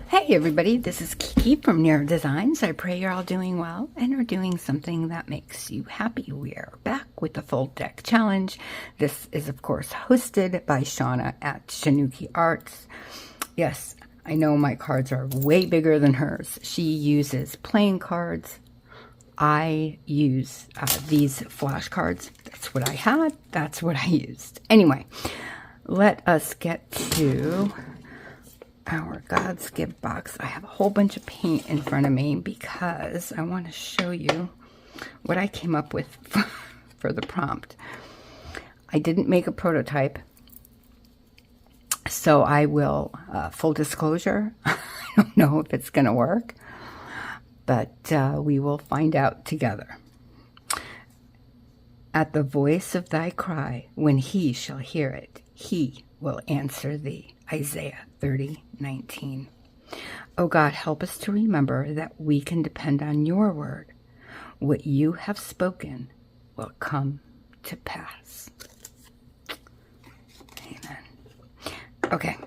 Hey everybody, this is Kiki from Nero Designs. I pray you're all doing well and are doing something that makes you happy. We are back with the full deck challenge. This is of course hosted by Shawna at Shanuki Arts. Yes, I know my cards are way bigger than hers. She uses playing cards. I use these flashcards. That's what I had. That's what I used. Anyway, let us get to our God's Gift box. I have a whole bunch of paint in front of me because I want to show you what I came up with for the prompt. I didn't make a prototype, so I will, full disclosure, I don't know if it's going to work, but we will find out together. At the voice of thy cry, when he shall hear it, he will answer thee. Isaiah 30:19. Oh God, help us to remember that we can depend on your word. What you have spoken will come to pass. Amen. Okay.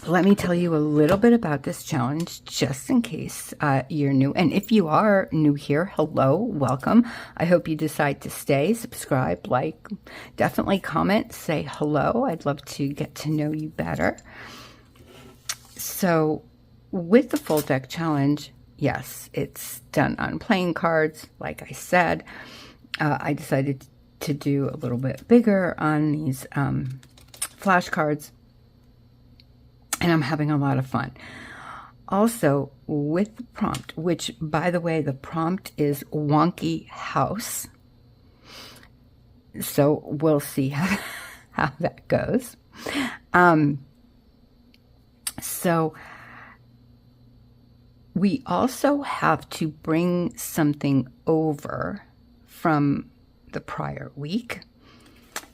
Let me tell you a little bit about this challenge, just in case you're new. And if you are new here, hello, welcome. I hope you decide to stay, subscribe, like, definitely comment, say hello. I'd love to get to know you better. So with the full deck challenge, yes, it's done on playing cards. Like I said, I decided to do a little bit bigger on these flashcards. And I'm having a lot of fun. Also, with the prompt, which, by the way, the prompt is Wonky House. So we'll see how that goes. So we also have to bring something over from the prior week.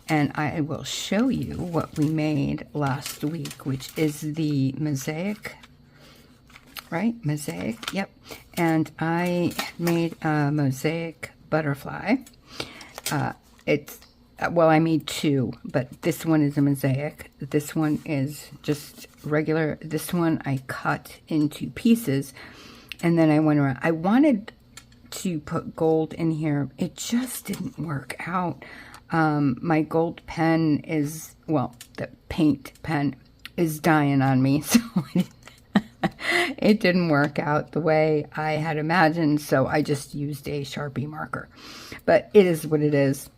And I will show you what we made last week, which is the mosaic, right? Mosaic, yep. And I made a mosaic butterfly. Well, I made two, but this one is a mosaic. This one is just regular. This one I cut into pieces, and then I went around. I wanted to put gold in here. It just didn't work out. My gold pen is, well, the paint pen is dying on me, so it didn't work out the way I had imagined, so I just used a Sharpie marker. But it is what it is.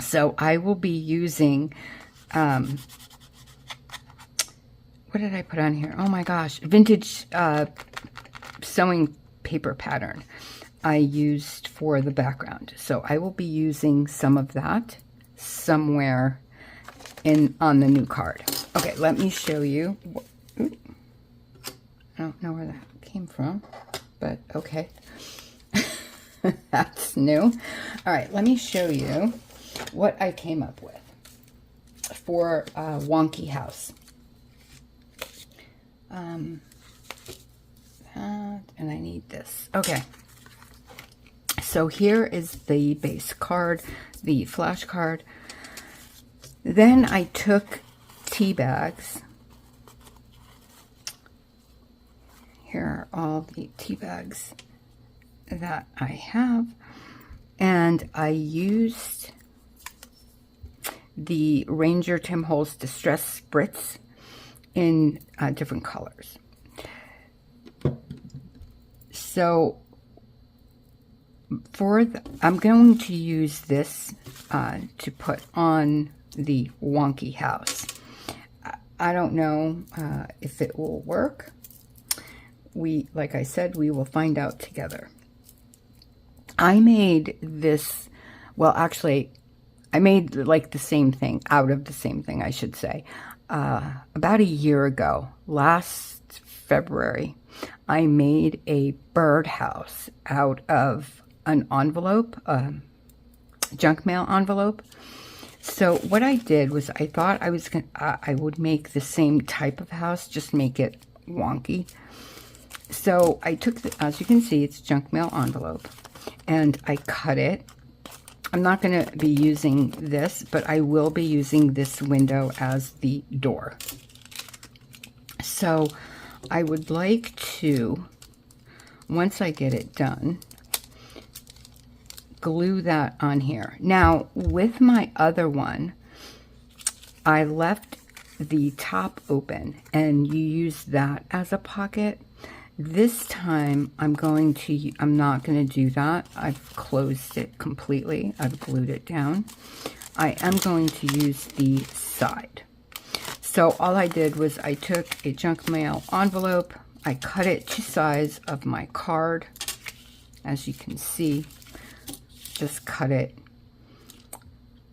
So I will be using, what did I put on here? Oh my gosh, vintage sewing paper pattern I used for the background. So I will be using some of that somewhere on the new card. Okay, let me show you. I don't know where that came from, but okay. That's new. All right, let me show you what I came up with for Wonky House. And I need this. Okay. So here is the base card, the flash card. Then I took tea bags. Here are all the tea bags that I have. And I used the Ranger Tim Holtz Distress Spritz in different colors. So I'm going to use this to put on the Wonky House. I don't know if it will work. Like I said, we will find out together. I made this, well, actually, I made like the same thing, out of the same thing, I should say, about a year ago, last February. I made a birdhouse out of an envelope, junk mail envelope. So what I did was I thought I would make the same type of house, just make it wonky. So I took, as you can see, it's junk mail envelope, and I cut it. I'm not going to be using this, but I will be using this window as the door. So So I would like to, once I get it done, glue that on here. Now, with my other one, I left the top open and you use that as a pocket. This time I'm not going to do that. I've closed it completely. I've glued it down. I am going to use the side. So all I did was I took a junk mail envelope. I cut it to size of my card. As you can see, just cut it.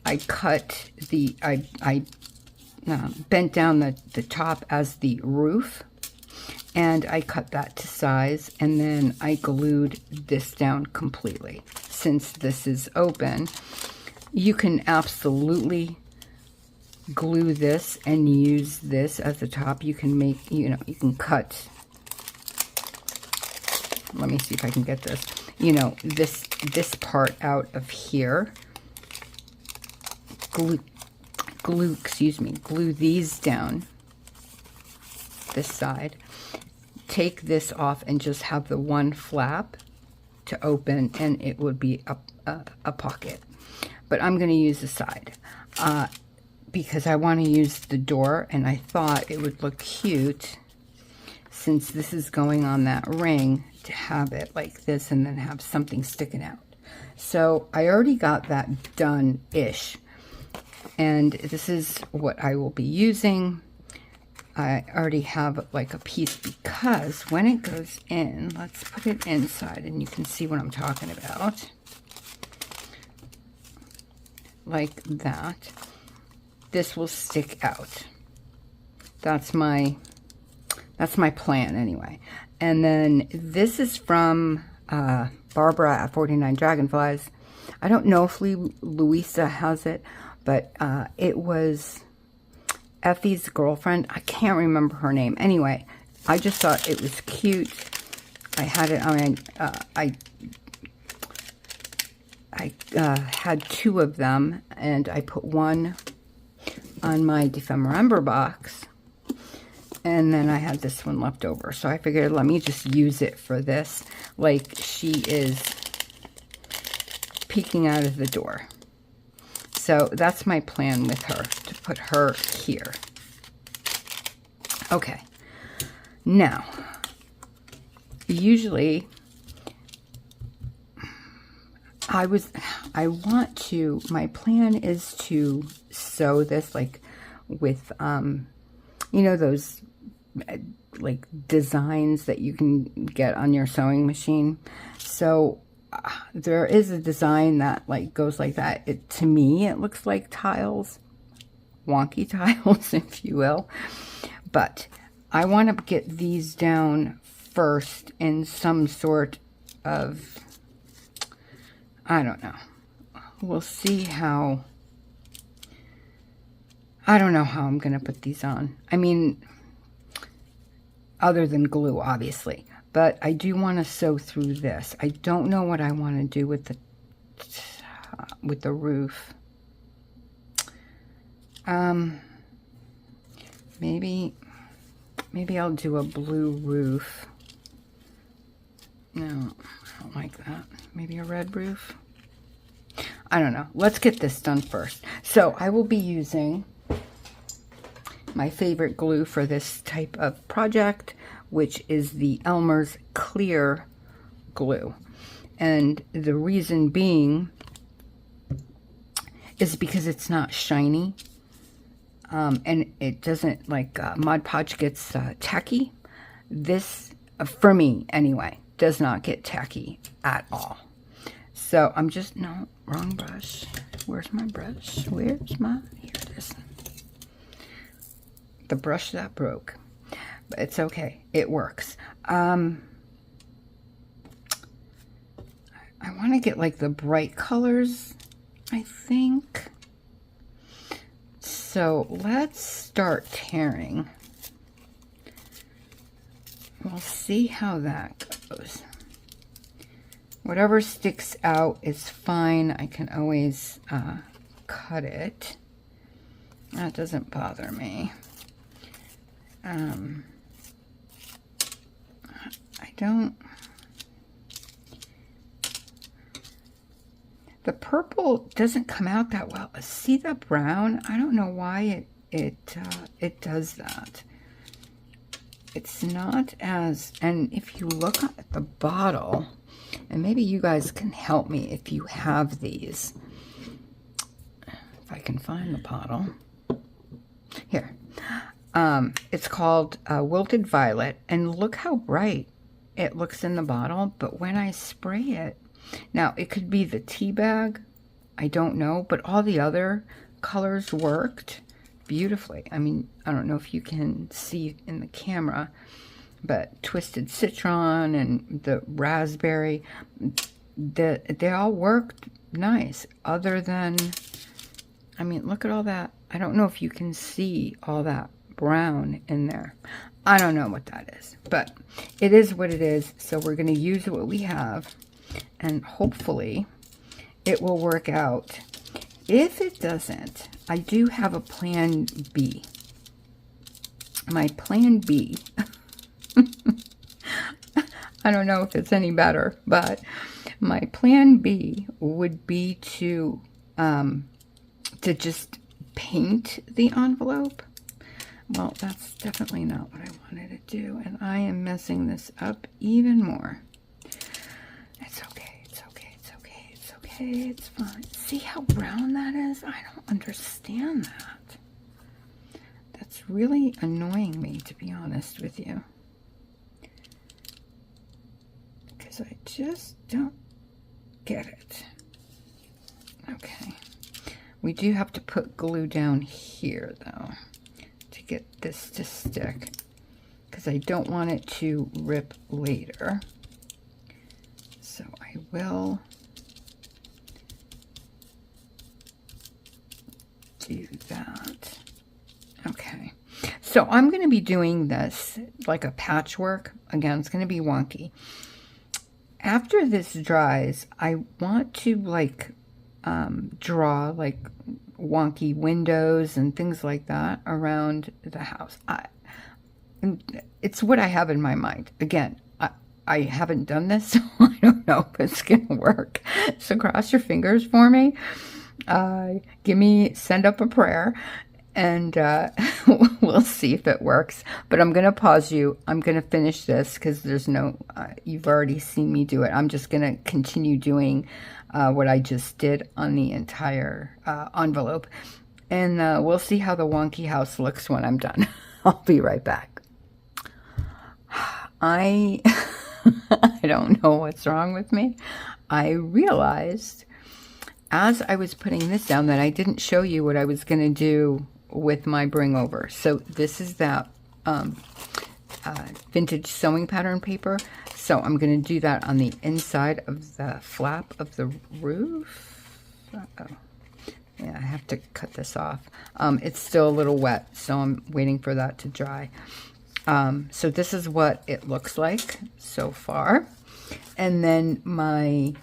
I cut the, I bent down the top as the roof, and I cut that to size, and then I glued this down completely. Since this is open, you can absolutely glue this and use this as the top. You can make, you can cut, let me see if I can get this, this part out of here. Glue these down this side. Take this off and just have the one flap to open, and it would be a pocket. But I'm going to use the side because I want to use the door, and I thought it would look cute since this is going on that ring to have it like this and then have something sticking out. So I already got that done-ish. And this is what I will be using. I already have like a piece because when it goes in, let's put it inside and you can see what I'm talking about. Like that. This will stick out. That's my plan anyway. And then this is from Barbara at 49 Dragonflies. I don't know if Louisa has it, but it was Effie's girlfriend. I can't remember her name. Anyway, I just thought it was cute. I had it, I had two of them, and I put one on my Defember box, and then I had this one left over. So I figured, let me just use it for this. Like she is peeking out of the door. So that's my plan with her, to put her here. Okay. Now, usually my plan is to sew this like with, those like designs that you can get on your sewing machine. So there is a design that like goes like that. To me, it looks like tiles, wonky tiles, if you will. But I want to get these down first in some sort of, I don't know. We'll see how, I don't know how I'm going to put these on. I mean, other than glue, obviously. But I do want to sew through this. I don't know what I want to do with the roof. Maybe I'll do a blue roof. No, I don't like that. Maybe a red roof. I don't know. Let's get this done first. So I will be using my favorite glue for this type of project, which is the Elmer's clear glue. And the reason being is because it's not shiny. And it doesn't, like Mod Podge gets tacky. This, for me anyway, does not get tacky at all. So I'm just, no, wrong brush. Where's my brush? Here it is. The brush that broke. But it's okay. It works. I want to get like the bright colors, I think. So let's start tearing. We'll see how that goes. Whatever sticks out is fine. I can always cut it. That doesn't bother me. don't... The purple doesn't come out that well. See the brown? I don't know why it does that. It's not as... And if you look at the bottle, and maybe you guys can help me if you have these. If I can find the bottle. Here. It's called Wilted Violet, and look how bright it looks in the bottle, but when I spray it, now it could be the tea bag, I don't know, but all the other colors worked beautifully. I mean, I don't know if you can see in the camera, but Twisted Citron and the raspberry, they all worked nice, other than, I mean, look at all that. I don't know if you can see all that brown in there. I don't know what that is, but it is what it is. So we're going to use what we have, and hopefully it will work out. If it doesn't, I do have a plan B. My plan B, I don't know if it's any better, but my plan B would be to just paint the envelope. Well, that's definitely not what I wanted to do, and I am messing this up even more. It's okay, it's okay, it's okay, it's okay, it's fine. See how brown that is? I don't understand that. That's really annoying me, to be honest with you. Because I just don't get it. Okay. We do have to put glue down here, though, to get this to stick, because I don't want it to rip later. So I will do that. Okay. So I'm going to be doing this like a patchwork. Again, it's going to be wonky. After this dries, I want to like draw like wonky windows and things like that around the house. It's what I have in my mind. Again, I haven't done this, so I don't know if it's gonna work. So cross your fingers for me. Send up a prayer, and we'll see if it works. But I'm gonna pause you. I'm gonna finish this because there's no, you've already seen me do it. I'm just gonna continue doing what I just did on the entire envelope, and we'll see how the wonky house looks when I'm done. I'll be right back. I don't know what's wrong with me. I realized as I was putting this down that I didn't show you what I was going to do with my bring over. So this is that vintage sewing pattern paper. So I'm going to do that on the inside of the flap of the roof. Uh-oh. Yeah, I have to cut this off. It's still a little wet, so I'm waiting for that to dry. So this is what it looks like so far. And then my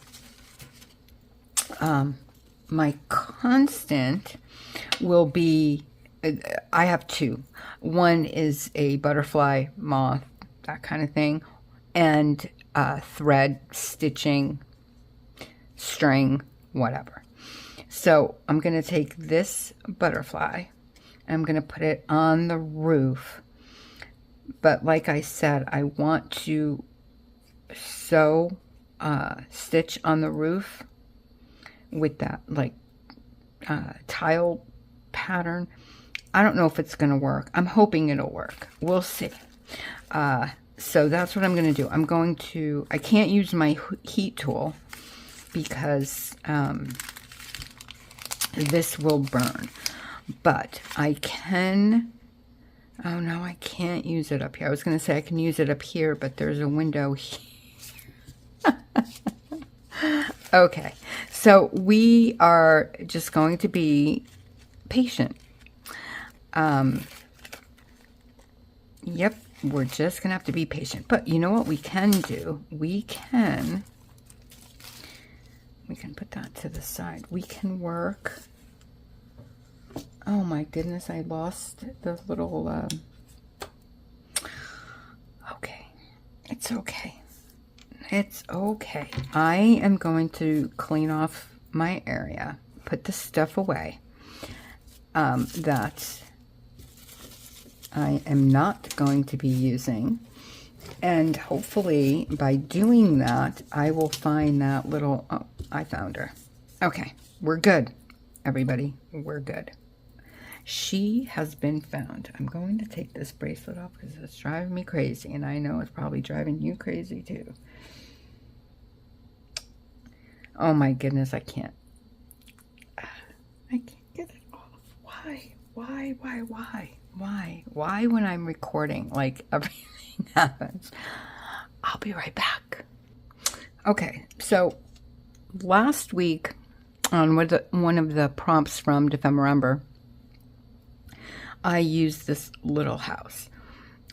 my constant will be, I have two. One is a butterfly, moth, that kind of thing, and thread, stitching, string, whatever. So I'm going to take this butterfly and I'm going to put it on the roof. But like I said, I want to sew, stitch on the roof with that like tile pattern. I don't know if it's going to work. I'm hoping it'll work. We'll see. So that's what I'm going to do. I'm going to, I can't use my heat tool because this will burn. But I can, oh no, I can't use it up here. I was going to say I can use it up here, but there's a window here. Okay, so we are just going to be patient. Yep, we're just going to have to be patient. But you know what we can do? We can put that to the side. We can work. Oh my goodness, I lost the little, okay, it's okay. It's okay. I am going to clean off my area, put the stuff away that I am not going to be using. And hopefully by doing that, I will find that little, oh, I found her. Okay, we're good, everybody. We're good. She has been found. I'm going to take this bracelet off because it's driving me crazy. And I know it's probably driving you crazy too. Oh my goodness, I can't get it off. Why? Why when I'm recording, like everything happens? I'll be right back. Okay, so last week on one of the prompts from Defember, I used this little house.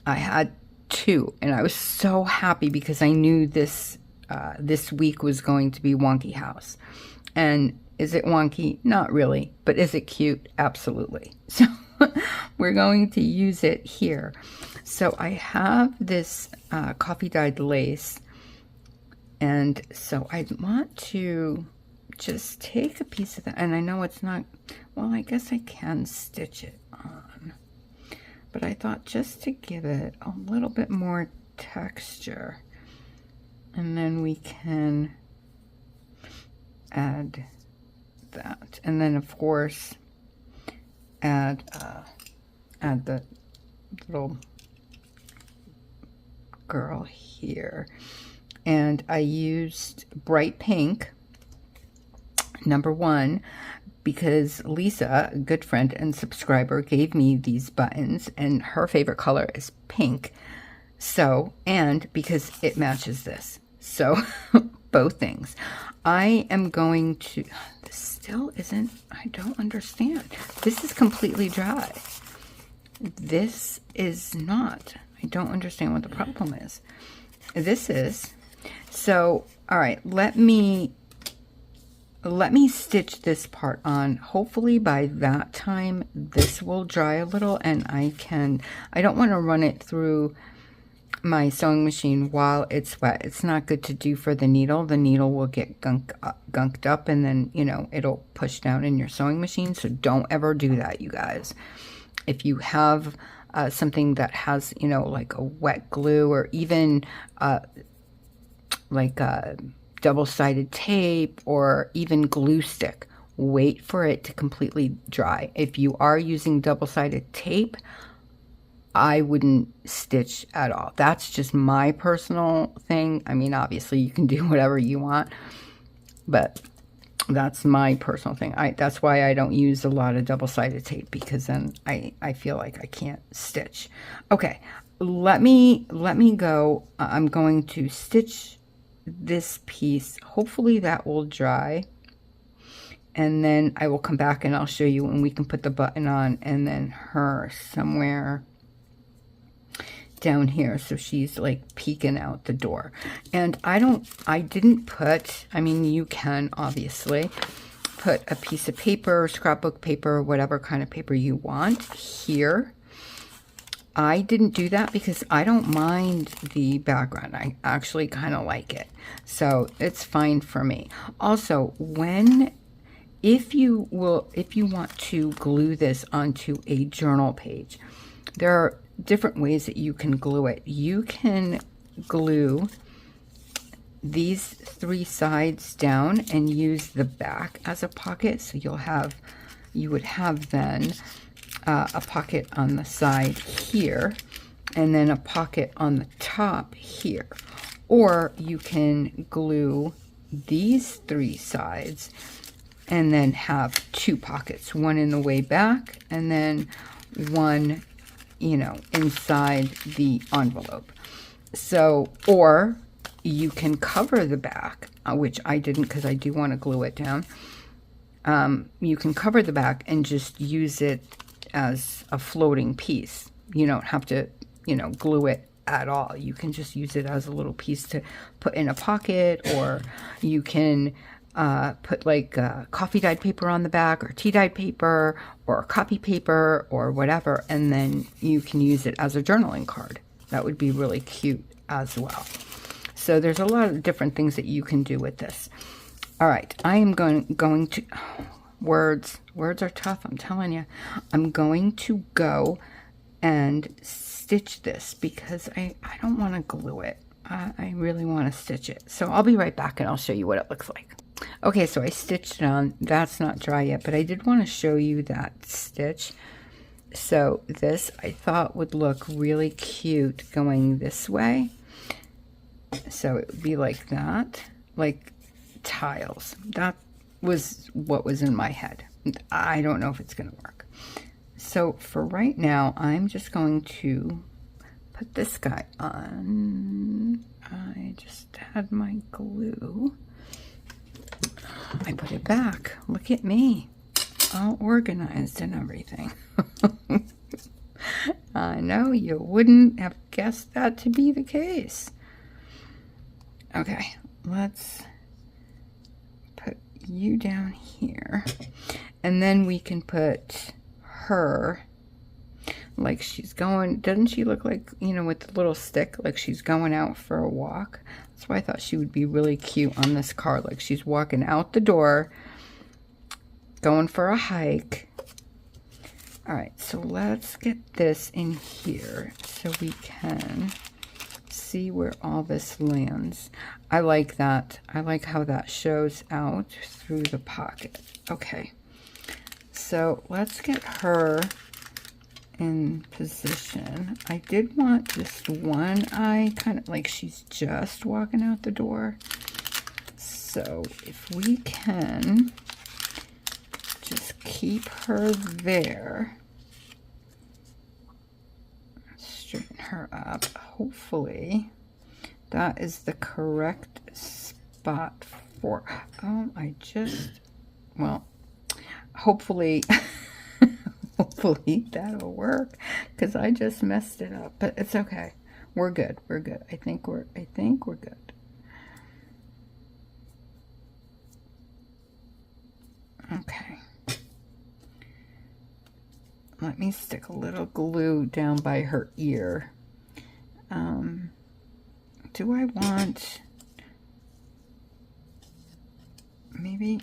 I had two, and I was so happy because I knew this week was going to be Wonky house. And is it wonky? Not really. But is it cute? Absolutely. So we're going to use it here. So I have this coffee dyed lace. And so I want to just take a piece of that. And I know it's not, well, I guess I can stitch it on. But I thought just to give it a little bit more texture. And then we can add that. And then, of course, add the little girl here. And I used bright pink, #1, because Lisa, a good friend and subscriber, gave me these buttons, and her favorite color is pink. So, and because it matches this. So, both things. I am going to, this still isn't, I don't understand. This is completely dry. This is not. I don't understand what the problem is. This is. So, all right, let me stitch this part on. Hopefully by that time, this will dry a little, and I don't want to run it through my sewing machine while it's wet. It's not good to do for the needle. The needle will get gunked up, and then, you know, it'll push down in your sewing machine. So don't ever do that, you guys. If you have something that has, you know, like a wet glue, or even like a double-sided tape, or even glue stick, wait for it to completely dry. If you are using double-sided tape, I wouldn't stitch at all. That's just my personal thing. I mean, obviously you can do whatever you want, but that's my personal thing. That's why I don't use a lot of double-sided tape, because then I feel like I can't stitch. Okay, let me go. I'm going to stitch this piece. Hopefully that will dry. And then I will come back and I'll show you when we can put the button on, and then her somewhere down here, so she's like peeking out the door. And I didn't put, I mean, you can obviously put a piece of paper, scrapbook paper, whatever kind of paper you want here. I didn't do that because I don't mind the background. I actually kind of like it, so it's fine for me. Also, if you want to glue this onto a journal page, there are different ways that you can glue it. You can glue these 3 sides down and use the back as a pocket. So you would have then a pocket on the side here, and then a pocket on the top here. Or you can glue these 3 sides and then have 2 pockets, one in the way back, and then one, you know, inside the envelope. So, or you can cover the back, which I didn't because I do want to glue it down. You can cover the back and just use it as a floating piece. You don't have to, you know, glue it at all. You can just use it as a little piece to put in a pocket, or you can put like coffee dyed paper on the back, or tea dyed paper, or copy paper, or whatever, and then you can use it as a journaling card. That would be really cute as well. So there's a lot of different things that you can do with this. All right, I am going to, words are tough, I'm telling you. I'm going to go and stitch this because I don't want to glue it. I really want to stitch it. So I'll be right back and I'll show you what it looks like. Okay, so I stitched it on. That's not dry yet, but I did want to show you that stitch. So this I thought would look really cute going this way. So it would be like that, like tiles. That was what was in my head. I don't know if it's going to work. So for right now, I'm just going to put this guy on. I just had my glue. I put it back. Look at me. All organized and everything. I know you wouldn't have guessed that to be the case. Okay, let's put you down here. And then we can put her like she's going, doesn't she look like, you know, with the little stick, like she's going out for a walk? That's why I thought she would be really cute on this card, like she's walking out the door, going for a hike. All right, so let's get this in here so we can see where all this lands. I like that. I like how that shows out through the pocket. Okay, so let's get her in position. I did want this one eye kind of like she's just walking out the door. So if we can just keep her there, straighten her up, hopefully that is the correct spot for, well, hopefully hopefully that'll work, because I just messed it up, but it's okay. We're good. We're good. I think we're good. Okay. Let me stick a little glue down by her ear. Do I want maybe,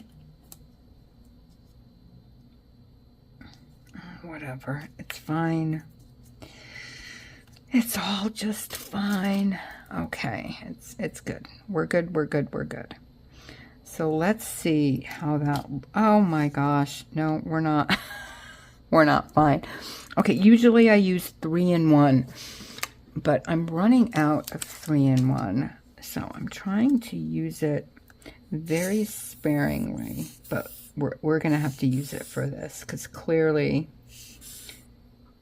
whatever, it's fine. It's all just fine. Okay, it's good. We're good, we're good, we're good. So let's see how that, oh my gosh, no, we're not, we're not fine. Okay, usually I use 3-in-1, but I'm running out of 3-in-1, so I'm trying to use it very sparingly, but we're gonna have to use it for this, because clearly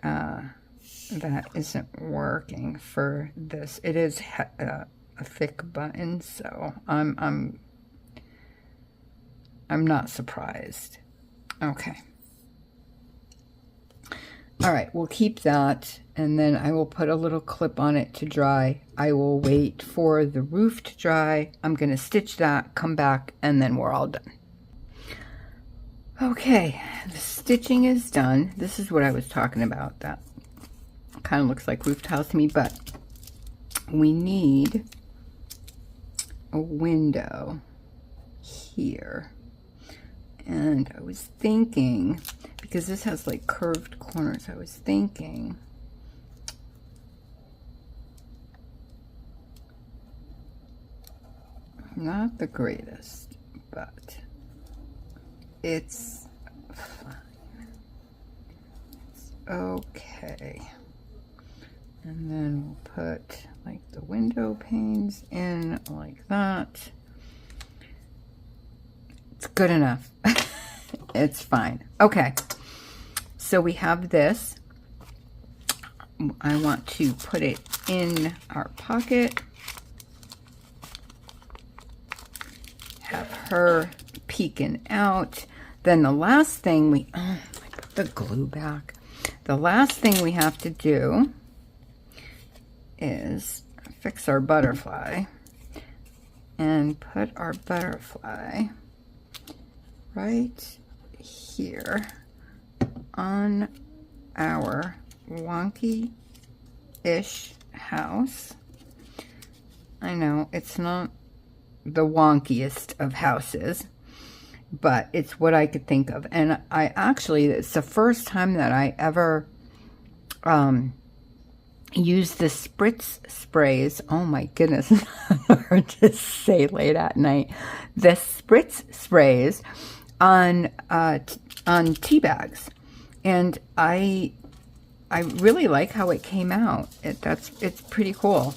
that isn't working for this. It is a thick button, so I'm not surprised. Okay. All right, we'll keep that, and then I will put a little clip on it to dry. I will wait for the roof to dry. I'm going to stitch that, come back, and then we're all done. Okay, the stitching is done. This is what I was talking about. That kind of looks like roof tiles to me, but we need a window here. And I was thinking, because this has like curved corners, I was thinking not the greatest, but it's fine. It's okay. And then we'll put like the window panes in like that. It's good enough. It's fine. Okay. So we have this. I want to put it in our pocket. Have her peeking out. Then the last thing I put the glue back. The last thing we have to do is fix our butterfly and put our butterfly right here on our wonky-ish house. I know it's not the wonkiest of houses, but it's what I could think of. And I actually, it's the first time that I ever used the spritz sprays. Oh my goodness, hard to say late at night. The spritz sprays on tea bags, and I really like how it came out. It's pretty cool.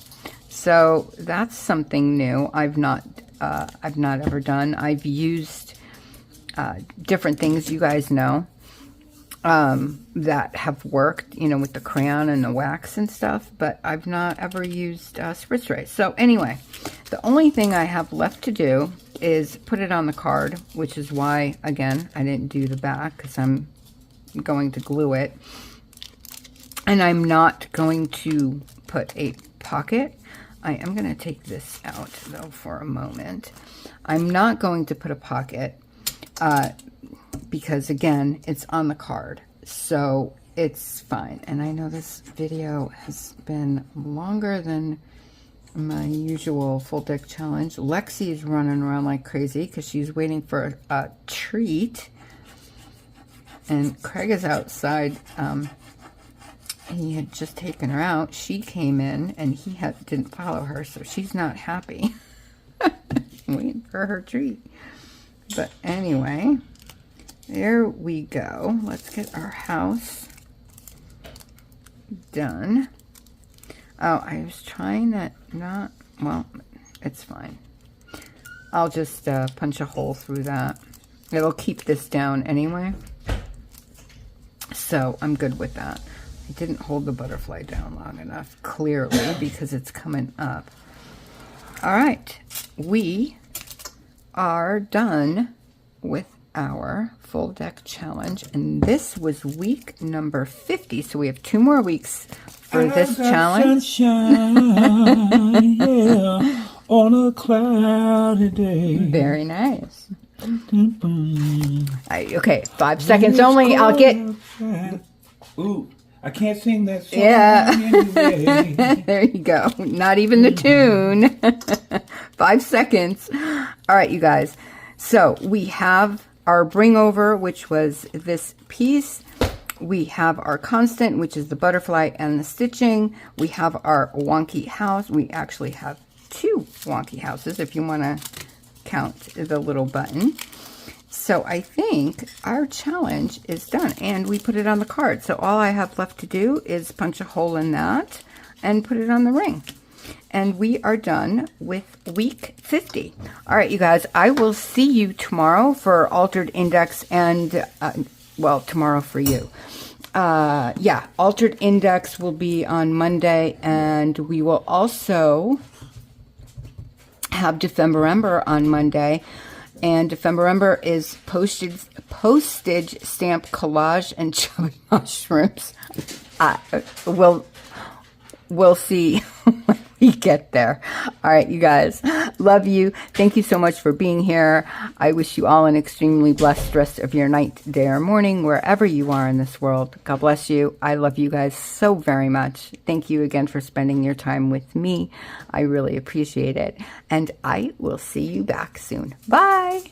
So that's something new. I've not ever done. I've used different things, you guys know, that have worked, you know, with the crayon and the wax and stuff, but I've not ever used spritz sprays. So anyway, the only thing I have left to do is put it on the card, which is why, again, I didn't do the back, because I'm going to glue it. And I'm not going to put a pocket. I am going to take this out, though, for a moment. I'm not going to put a pocket because, again, it's on the card. So it's fine. And I know this video has been longer than my usual full deck challenge. Lexi is running around like crazy because she's waiting for a treat. And Craig is outside. He had just taken her out. She came in and he didn't follow her, so she's not happy. Waiting for her treat. But anyway, there we go. Let's get our house done. Oh, I was trying that not, well, it's fine. I'll just punch a hole through that. It'll keep this down anyway. So I'm good with that. I didn't hold the butterfly down long enough, clearly, because it's coming up. All right, we are done with our full deck challenge, and this was week number 50, so we have 2 more weeks for this challenge. Sunshine, yeah, on a cloudy day. Very nice. Okay, 5 seconds only. I'll get... Ooh. I can't sing that song. Yeah. Anyway. There you go. Not even the tune. 5 seconds. All right, you guys. So we have our bring over, which was this piece. We have our constant, which is the butterfly and the stitching. We have our wonky house. We actually have 2 wonky houses if you want to count the little button. So I think our challenge is done, and we put it on the card. So all I have left to do is punch a hole in that and put it on the ring. And we are done with week 50. All right, you guys, I will see you tomorrow for Altered Index and, well, tomorrow for you. Yeah, Altered Index will be on Monday, and we will also have Defember on Monday. And Defember is postage stamp collage and chubby mushrooms. We'll see when we get there. All right, you guys. Love you. Thank you so much for being here. I wish you all an extremely blessed rest of your night, day, or morning, wherever you are in this world. God bless you. I love you guys so very much. Thank you again for spending your time with me. I really appreciate it. And I will see you back soon. Bye.